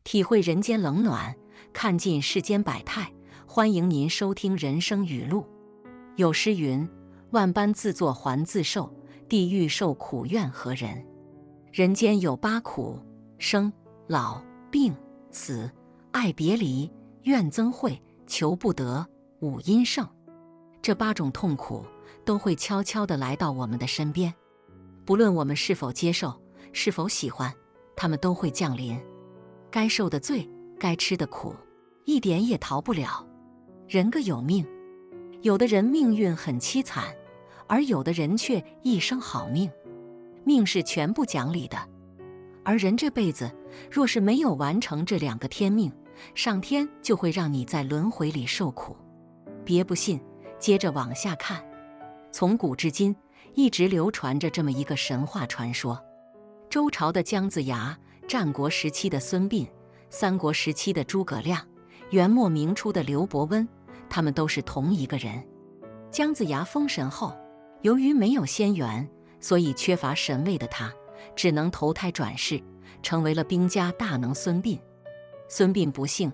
体会人间冷暖，看尽世间百态。欢迎您收听人生语录。有诗云：万般自作还自受，地狱受苦怨何人？人间有八苦：生、老、病、死、爱别离、怨憎会、求不得、五阴盛。这8种痛苦都会悄悄地来到我们的身边，不论我们是否接受，是否喜欢，它们都会降临。该受的罪，该吃的苦，一点也逃不了。人各有命，有的人命运很凄惨，而有的人却一生好命。命是全部讲理的，而人这辈子若是没有完成这2个天命，上天就会让你在轮回里受苦。别不信，接着往下看。从古至今一直流传着这么一个神话传说：周朝的姜子牙，战国时期的孙膑，三国时期的诸葛亮，元末明初的刘伯温，他们都是同一个人。姜子牙封神后，由于没有仙缘，所以缺乏神位的他只能投胎转世，成为了兵家大能孙膑。孙膑不幸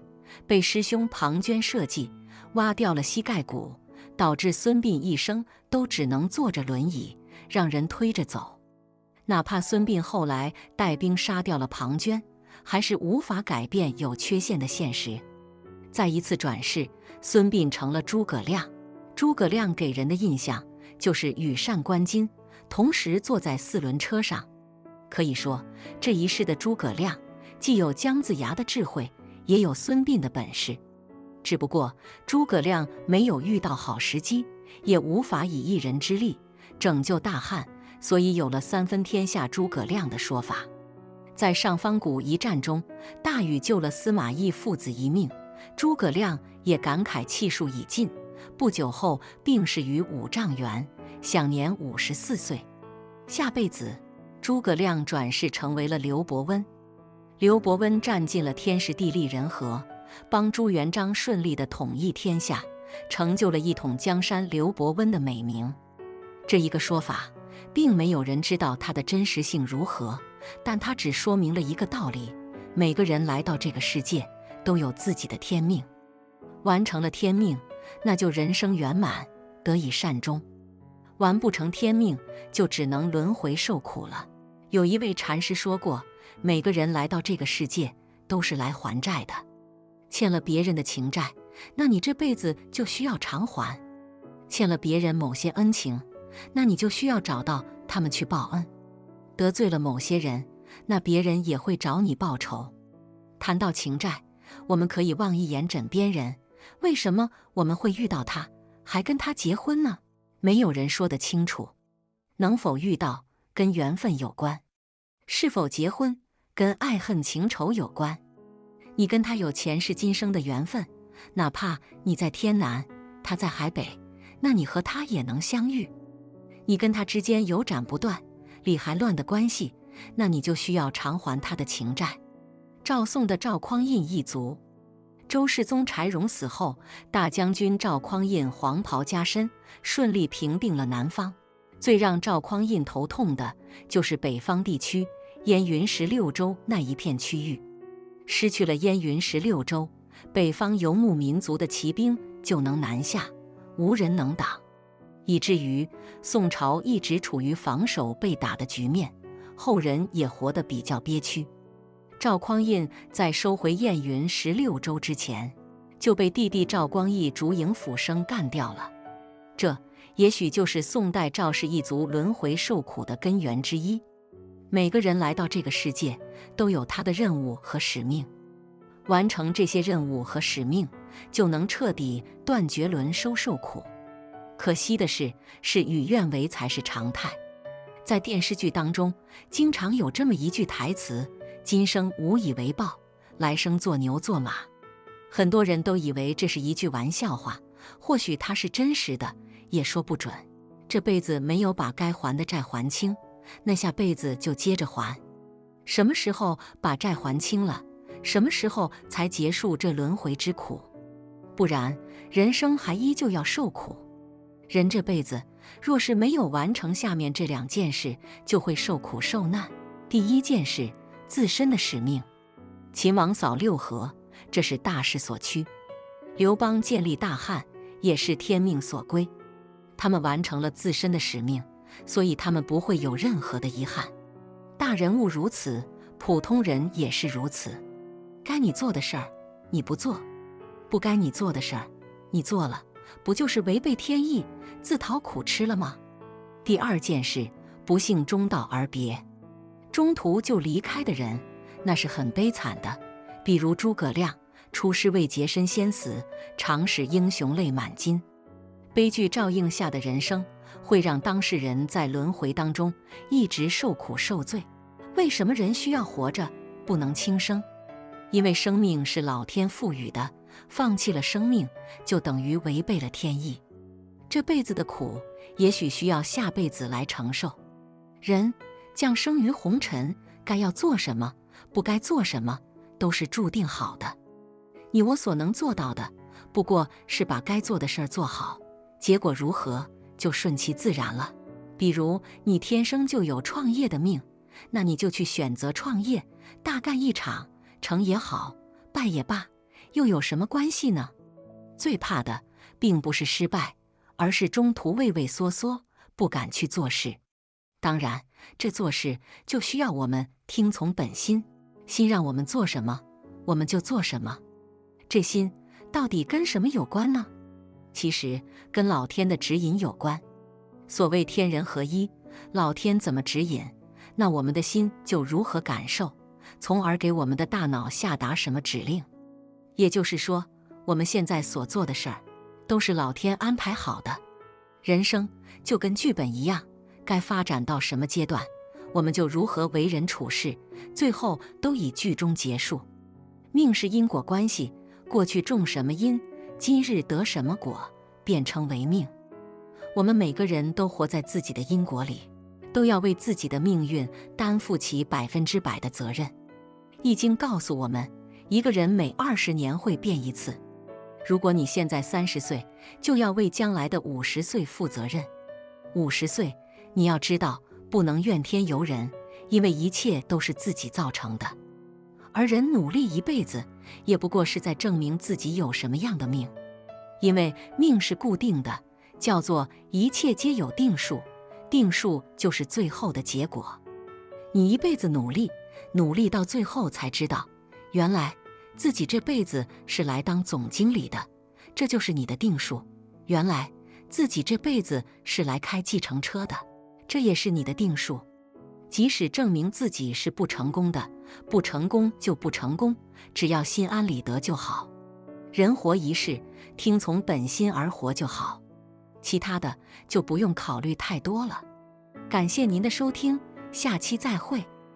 被师兄庞涓设计挖掉了膝盖骨，导致孙膑一生都只能坐着轮椅，让人推着走。哪怕孙膑后来带兵杀掉了庞涓，还是无法改变有缺陷的现实。再一次转世，孙膑成了诸葛亮。诸葛亮给人的印象就是羽扇纶巾，同时坐在4轮车上。可以说，这一世的诸葛亮既有姜子牙的智慧，也有孙膑的本事。只不过诸葛亮没有遇到好时机，也无法以一人之力拯救大汉，所以有了3分天下诸葛亮的说法。在上方谷一战中，大禹救了司马懿父子一命，诸葛亮也感慨气数已尽，不久后病逝于五丈原，享年54岁。下辈子，诸葛亮转世成为了刘伯温。刘伯温占尽了天时地利人和，帮朱元璋顺利地统一天下，成就了一统江山刘伯温的美名。这一个说法并没有人知道它的真实性如何，但它只说明了一个道理：每个人来到这个世界都有自己的天命，完成了天命，那就人生圆满，得以善终；完不成天命，就只能轮回受苦了。有一位禅师说过，每个人来到这个世界都是来还债的，欠了别人的情债，那你这辈子就需要偿还；欠了别人某些恩情，那你就需要找到他们去报恩；得罪了某些人，那别人也会找你报仇。谈到情债，我们可以望一眼枕边人，为什么我们会遇到他，还跟他结婚呢？没有人说得清楚。能否遇到，跟缘分有关；是否结婚，跟爱恨情仇有关。你跟他有前世今生的缘分，哪怕你在天南，他在海北，那你和他也能相遇。你跟他之间有斩不断、理还乱的关系，那你就需要偿还他的情债。赵宋的赵匡胤一族，周世宗柴荣死后，大将军赵匡胤黄袍加身，顺利平定了南方。最让赵匡胤头痛的就是北方地区燕云16州那一片区域。失去了燕云16州，北方游牧民族的骑兵就能南下，无人能挡，以至于宋朝一直处于防守被打的局面，后人也活得比较憋屈。赵匡胤在收回燕云16州之前，就被弟弟赵光义烛影斧声干掉了。这也许就是宋代赵氏一族轮回受苦的根源之一。每个人来到这个世界都有他的任务和使命，完成这些任务和使命，就能彻底断绝轮收受苦。可惜的是与愿违才是常态。在电视剧当中，经常有这么一句台词：今生无以为报，来生做牛做马。很多人都以为这是一句玩笑话，或许它是真实的，也说不准。这辈子没有把该还的债还清，那下辈子就接着还。什么时候把债还清了，什么时候才结束这轮回之苦？不然人生还依旧要受苦。人这辈子若是没有完成下面这2件事，就会受苦受难。第一件事，自身的使命。秦王扫六合，这是大势所趋；刘邦建立大汉，也是天命所归。他们完成了自身的使命，所以他们不会有任何的遗憾。大人物如此，普通人也是如此。该你做的事儿，你不做；不该你做的事儿，你做了，不就是违背天意，自讨苦吃了吗？第2件事，不幸中道而别。中途就离开的人，那是很悲惨的。比如诸葛亮，出师未捷身先死，常使英雄泪满襟。悲剧照应下的人生，会让当事人在轮回当中一直受苦受罪。为什么人需要活着，不能轻生？因为生命是老天赋予的，放弃了生命，就等于违背了天意。这辈子的苦，也许需要下辈子来承受。人降生于红尘，该要做什么，不该做什么，都是注定好的。你我所能做到的，不过是把该做的事儿做好，结果如何，就顺其自然了。比如你天生就有创业的命，那你就去选择创业，大干一场，成也好，败也罢，又有什么关系呢？最怕的并不是失败，而是中途畏畏缩缩，不敢去做事。当然，这做事就需要我们听从本心，心让我们做什么，我们就做什么。这心到底跟什么有关呢？其实跟老天的指引有关。所谓天人合一，老天怎么指引，那我们的心就如何感受，从而给我们的大脑下达什么指令。也就是说，我们现在所做的事儿，都是老天安排好的。人生就跟剧本一样，该发展到什么阶段，我们就如何为人处事，最后都以剧中结束。命是因果关系，过去种什么因，今日得什么果，便称为命。我们每个人都活在自己的因果里，都要为自己的命运担负起100%的责任。易经告诉我们，一个人每20年会变一次。如果你现在30岁，就要为将来的50岁负责任。50岁，你要知道，不能怨天尤人，因为一切都是自己造成的。而人努力一辈子，也不过是在证明自己有什么样的命。因为命是固定的，叫做一切皆有定数，定数就是最后的结果。你一辈子努力，努力到最后才知道，原来自己这辈子是来当总经理的，这就是你的定数。原来自己这辈子是来开计程车的，这也是你的定数。即使证明自己是不成功的，不成功就不成功，只要心安理得就好。人活一世，听从本心而活就好，其他的就不用考虑太多了。感谢您的收听，下期再会。